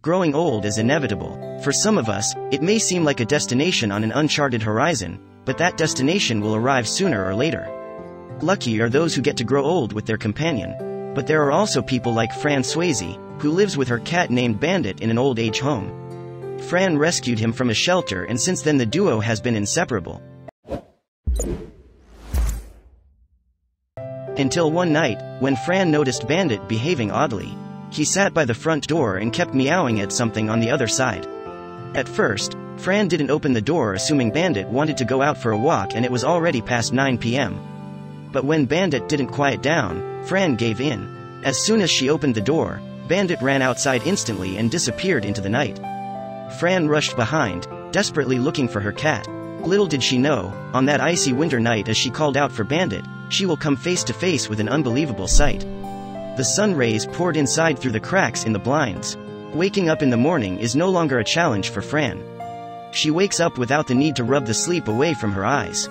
growing old is inevitable. For some of us, it may seem like a destination on an uncharted horizon, but that destination will arrive sooner or later. Lucky are those who get to grow old with their companion. But there are also people like Fran, who lives with her cat named Bandit in an old age home. Fran rescued him from a shelter, and since then the duo has been inseparable. Until one night, when Fran noticed Bandit behaving oddly. He sat by the front door and kept meowing at something on the other side. At first, Fran didn't open the door, assuming Bandit wanted to go out for a walk, and it was already past 9 p.m. But when Bandit didn't quiet down, Fran gave in. As soon as she opened the door, Bandit ran outside instantly and disappeared into the night. Fran rushed behind, desperately looking for her cat. Little did she know, on that icy winter night, as she called out for Bandit, she will come face to face with an unbelievable sight. The sun rays poured inside through the cracks in the blinds. Waking up in the morning is no longer a challenge for Fran. She wakes up without the need to rub the sleep away from her eyes.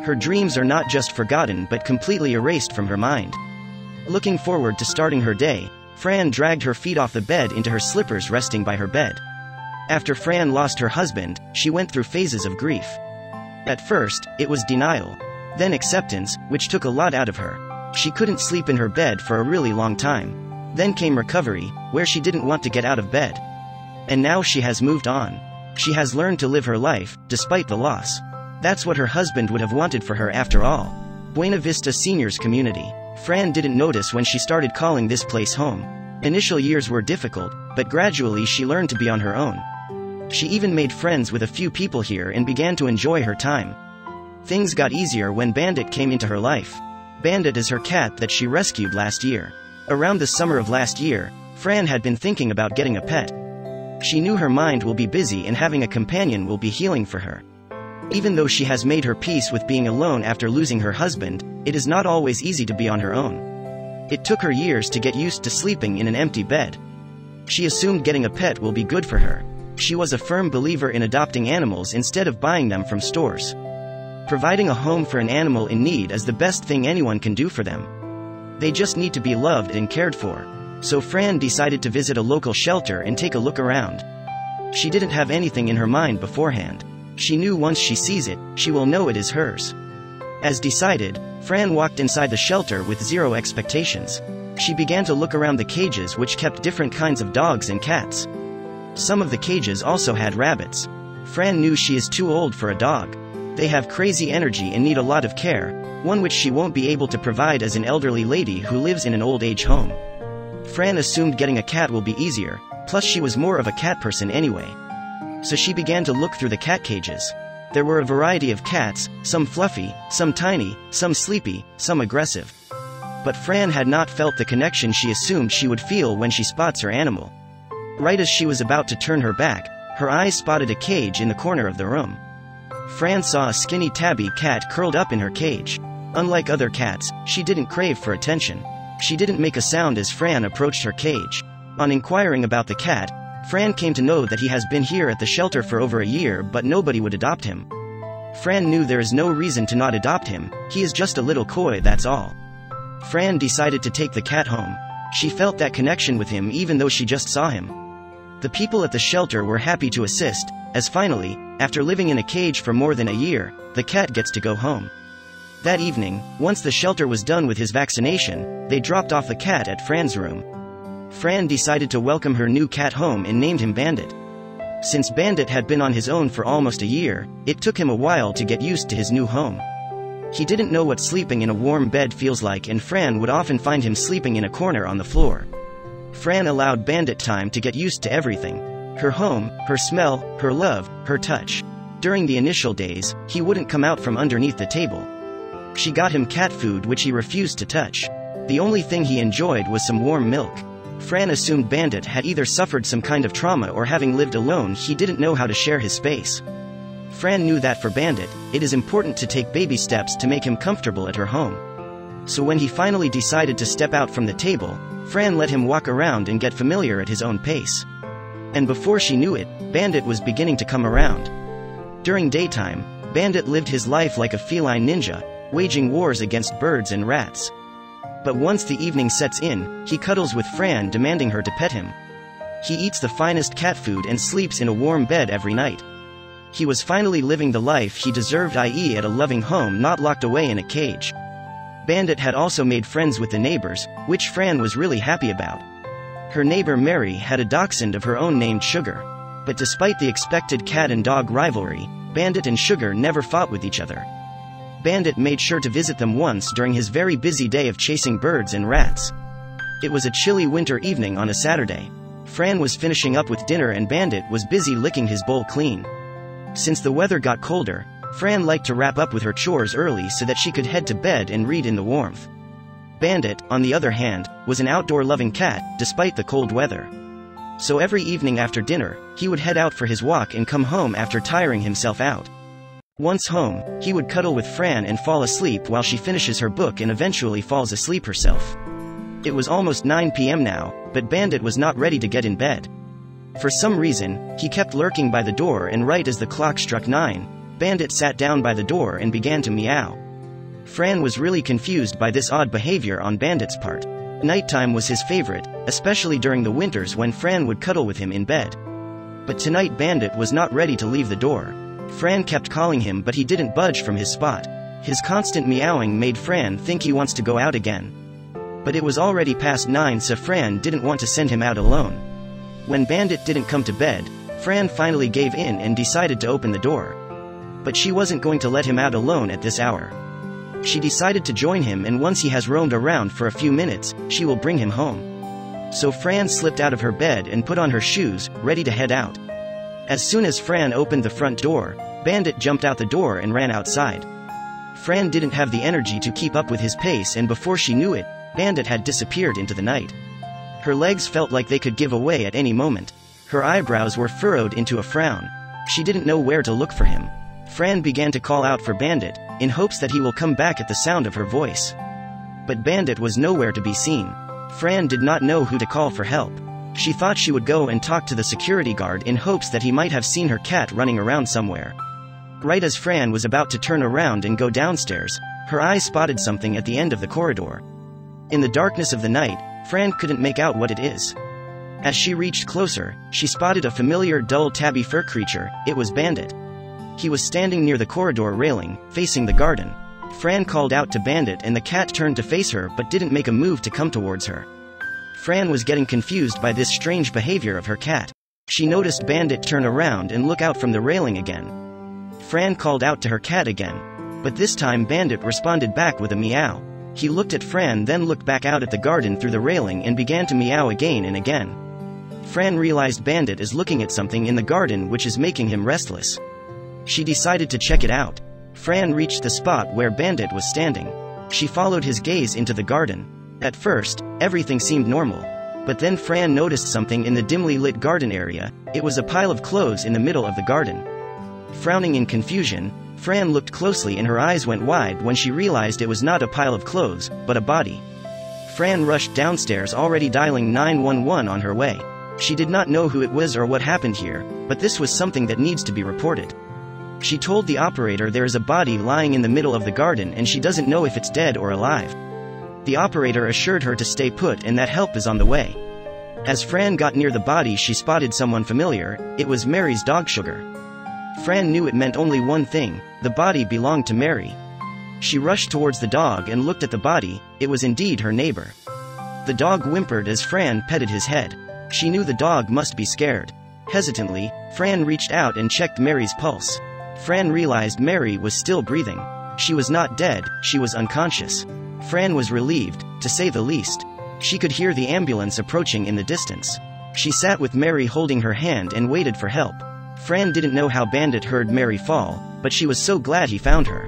Her dreams are not just forgotten but completely erased from her mind. Looking forward to starting her day, Fran dragged her feet off the bed into her slippers, resting by her bed. After Fran lost her husband, she went through phases of grief. At first, it was denial. Then acceptance, which took a lot out of her. She couldn't sleep in her bed for a really long time. Then came recovery, where she didn't want to get out of bed. And now she has moved on. She has learned to live her life, despite the loss. That's what her husband would have wanted for her after all. Buena Vista Seniors Community. Fran didn't notice when she started calling this place home. Initial years were difficult, but gradually she learned to be on her own. She even made friends with a few people here and began to enjoy her time. Things got easier when Bandit came into her life. Bandit is her cat that she rescued last year. Around the summer of last year, Fran had been thinking about getting a pet. She knew her mind will be busy and having a companion will be healing for her. Even though she has made her peace with being alone after losing her husband, it is not always easy to be on her own. It took her years to get used to sleeping in an empty bed. She assumed getting a pet will be good for her. She was a firm believer in adopting animals instead of buying them from stores. Providing a home for an animal in need is the best thing anyone can do for them. They just need to be loved and cared for. So Fran decided to visit a local shelter and take a look around. She didn't have anything in her mind beforehand. She knew once she sees it, she will know it is hers. As decided, Fran walked inside the shelter with zero expectations. She began to look around the cages, which kept different kinds of dogs and cats. Some of the cages also had rabbits. Fran knew she is too old for a dog. They have crazy energy and need a lot of care, one which she won't be able to provide as an elderly lady who lives in an old age home. Fran assumed getting a cat will be easier, plus she was more of a cat person anyway. So she began to look through the cat cages. There were a variety of cats, some fluffy, some tiny, some sleepy, some aggressive. But Fran had not felt the connection she assumed she would feel when she spots her animal. Right as she was about to turn her back, her eyes spotted a cage in the corner of the room. Fran saw a skinny tabby cat curled up in her cage. Unlike other cats, she didn't crave for attention. She didn't make a sound as Fran approached her cage. On inquiring about the cat, Fran came to know that he has been here at the shelter for over a year, but nobody would adopt him. Fran knew there is no reason to not adopt him. He is just a little coy, that's all. Fran decided to take the cat home. She felt that connection with him even though she just saw him. The people at the shelter were happy to assist, as finally, after living in a cage for more than a year, the cat gets to go home. That evening, once the shelter was done with his vaccination, they dropped off the cat at Fran's room. Fran decided to welcome her new cat home and named him Bandit. Since Bandit had been on his own for almost a year, it took him a while to get used to his new home. He didn't know what sleeping in a warm bed feels like, and Fran would often find him sleeping in a corner on the floor. Fran allowed Bandit time to get used to everything. Her home, her smell, her love, her touch. During the initial days, he wouldn't come out from underneath the table. She got him cat food which he refused to touch. The only thing he enjoyed was some warm milk. Fran assumed Bandit had either suffered some kind of trauma or, having lived alone, he didn't know how to share his space. Fran knew that for Bandit, it is important to take baby steps to make him comfortable at her home. So when he finally decided to step out from the table, Fran let him walk around and get familiar at his own pace. And before she knew it, Bandit was beginning to come around. During daytime, Bandit lived his life like a feline ninja, waging wars against birds and rats. But once the evening sets in, he cuddles with Fran, demanding her to pet him. He eats the finest cat food and sleeps in a warm bed every night. He was finally living the life he deserved, i.e. at a loving home, not locked away in a cage. Bandit had also made friends with the neighbors, which Fran was really happy about. Her neighbor Mary had a dachshund of her own named Sugar. But despite the expected cat and dog rivalry, Bandit and Sugar never fought with each other. Bandit made sure to visit them once during his very busy day of chasing birds and rats. It was a chilly winter evening on a Saturday. Fran was finishing up with dinner and Bandit was busy licking his bowl clean. Since the weather got colder, Fran liked to wrap up with her chores early so that she could head to bed and read in the warmth. Bandit, on the other hand, was an outdoor-loving cat, despite the cold weather. So every evening after dinner, he would head out for his walk and come home after tiring himself out. Once home, he would cuddle with Fran and fall asleep while she finishes her book and eventually falls asleep herself. It was almost 9 p.m. now, but Bandit was not ready to get in bed. For some reason, he kept lurking by the door, and right as the clock struck 9, Bandit sat down by the door and began to meow. Fran was really confused by this odd behavior on Bandit's part. Nighttime was his favorite, especially during the winters when Fran would cuddle with him in bed. But tonight Bandit was not ready to leave the door. Fran kept calling him, but he didn't budge from his spot. His constant meowing made Fran think he wants to go out again. But it was already past 9, so Fran didn't want to send him out alone. When Bandit didn't come to bed, Fran finally gave in and decided to open the door. But she wasn't going to let him out alone at this hour. She decided to join him, and once he has roamed around for a few minutes, she will bring him home. So Fran slipped out of her bed and put on her shoes, ready to head out. As soon as Fran opened the front door, Bandit jumped out the door and ran outside. Fran didn't have the energy to keep up with his pace, and before she knew it, Bandit had disappeared into the night. Her legs felt like they could give away at any moment. Her eyebrows were furrowed into a frown. She didn't know where to look for him. Fran began to call out for Bandit, in hopes that he will come back at the sound of her voice. But Bandit was nowhere to be seen. Fran did not know who to call for help. She thought she would go and talk to the security guard in hopes that he might have seen her cat running around somewhere. Right as Fran was about to turn around and go downstairs, her eye spotted something at the end of the corridor. In the darkness of the night, Fran couldn't make out what it is. As she reached closer, she spotted a familiar dull tabby fur creature. It was Bandit. He was standing near the corridor railing, facing the garden. Fran called out to Bandit and the cat turned to face her but didn't make a move to come towards her. Fran was getting confused by this strange behavior of her cat. She noticed Bandit turn around and look out from the railing again. Fran called out to her cat again. But this time Bandit responded back with a meow. He looked at Fran, then looked back out at the garden through the railing and began to meow again and again. Fran realized Bandit is looking at something in the garden which is making him restless. She decided to check it out. Fran reached the spot where Bandit was standing. She followed his gaze into the garden. At first, everything seemed normal. But then Fran noticed something in the dimly lit garden area. It was a pile of clothes in the middle of the garden. Frowning in confusion, Fran looked closely and her eyes went wide when she realized it was not a pile of clothes, but a body. Fran rushed downstairs, already dialing 911 on her way. She did not know who it was or what happened here, but this was something that needs to be reported. She told the operator there is a body lying in the middle of the garden and she doesn't know if it's dead or alive. The operator assured her to stay put and that help is on the way. As Fran got near the body, she spotted someone familiar. It was Mary's dog Sugar. Fran knew it meant only one thing: the body belonged to Mary. She rushed towards the dog and looked at the body. It was indeed her neighbor. The dog whimpered as Fran petted his head. She knew the dog must be scared. Hesitantly, Fran reached out and checked Mary's pulse. Fran realized Mary was still breathing. She was not dead, she was unconscious. Fran was relieved, to say the least. She could hear the ambulance approaching in the distance. She sat with Mary holding her hand and waited for help. Fran didn't know how Bandit heard Mary fall, but she was so glad he found her.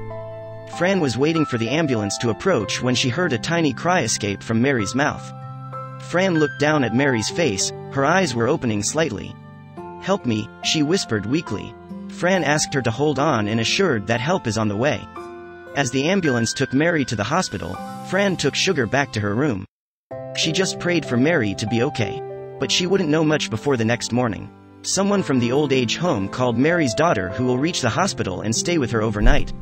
Fran was waiting for the ambulance to approach when she heard a tiny cry escape from Mary's mouth. Fran looked down at Mary's face, her eyes were opening slightly. "Help me," she whispered weakly. Fran asked her to hold on and assured that help is on the way. As the ambulance took Mary to the hospital, Fran took Sugar back to her room. She just prayed for Mary to be okay. But she wouldn't know much before the next morning. Someone from the old age home called Mary's daughter, who will reach the hospital and stay with her overnight.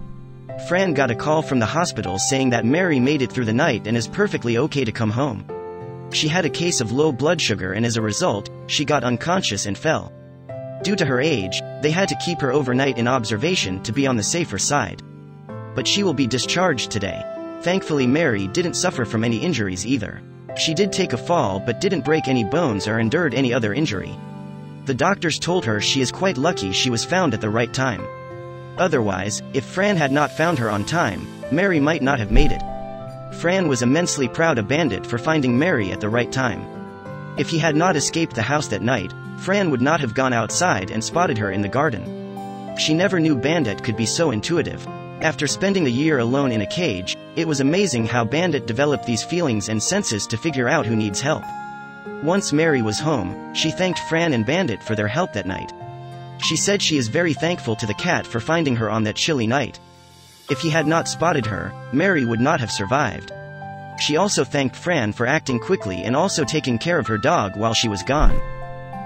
Fran got a call from the hospital saying that Mary made it through the night and is perfectly okay to come home. She had a case of low blood sugar and as a result, she got unconscious and fell. Due to her age, they had to keep her overnight in observation to be on the safer side. But she will be discharged today. Thankfully, Mary didn't suffer from any injuries either. She did take a fall but didn't break any bones or endured any other injury. The doctors told her she is quite lucky she was found at the right time. Otherwise, if Fran had not found her on time, Mary might not have made it. Fran was immensely proud of Bandit for finding Mary at the right time. If he had not escaped the house that night, Fran would not have gone outside and spotted her in the garden. She never knew Bandit could be so intuitive. After spending a year alone in a cage, it was amazing how Bandit developed these feelings and senses to figure out who needs help. Once Mary was home, she thanked Fran and Bandit for their help that night. She said she is very thankful to the cat for finding her on that chilly night. If he had not spotted her, Mary would not have survived. She also thanked Fran for acting quickly and also taking care of her dog while she was gone.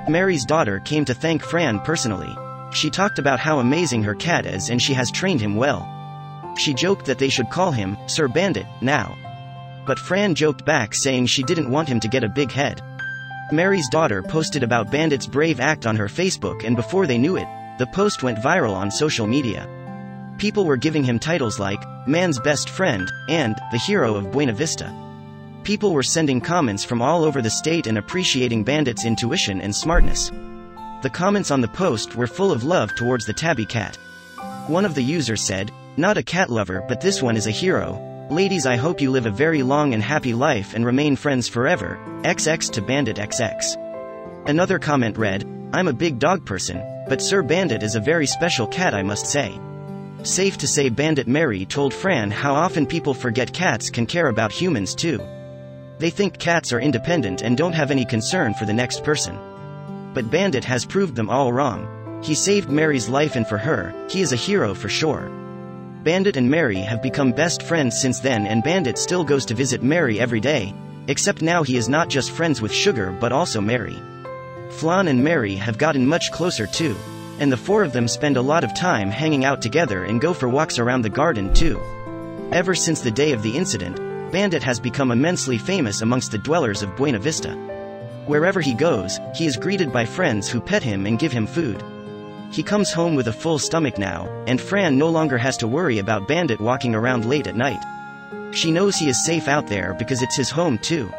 Mary's daughter came to thank Fran personally. She talked about how amazing her cat is and she has trained him well. She joked that they should call him Sir Bandit now. But Fran joked back saying she didn't want him to get a big head. Mary's daughter posted about Bandit's brave act on her Facebook, and before they knew it, the post went viral on social media. People were giving him titles like Man's Best Friend and The Hero of Buena Vista. People were sending comments from all over the state and appreciating Bandit's intuition and smartness. The comments on the post were full of love towards the tabby cat. One of the users said, "Not a cat lover, but this one is a hero. Ladies, I hope you live a very long and happy life and remain friends forever. XX to Bandit XX." Another comment read, "I'm a big dog person, but Sir Bandit is a very special cat, I must say." Safe to say, Bandit Mary told Fran how often people forget cats can care about humans too. They think cats are independent and don't have any concern for the next person. But Bandit has proved them all wrong. He saved Mary's life, and for her, he is a hero for sure. Bandit and Mary have become best friends since then, and Bandit still goes to visit Mary every day, except now he is not just friends with Sugar but also Mary. Flan and Mary have gotten much closer too, and the four of them spend a lot of time hanging out together and go for walks around the garden too. Ever since the day of the incident, Bandit has become immensely famous amongst the dwellers of Buena Vista. Wherever he goes, he is greeted by friends who pet him and give him food. He comes home with a full stomach now, and Fran no longer has to worry about Bandit walking around late at night. She knows he is safe out there because it's his home too.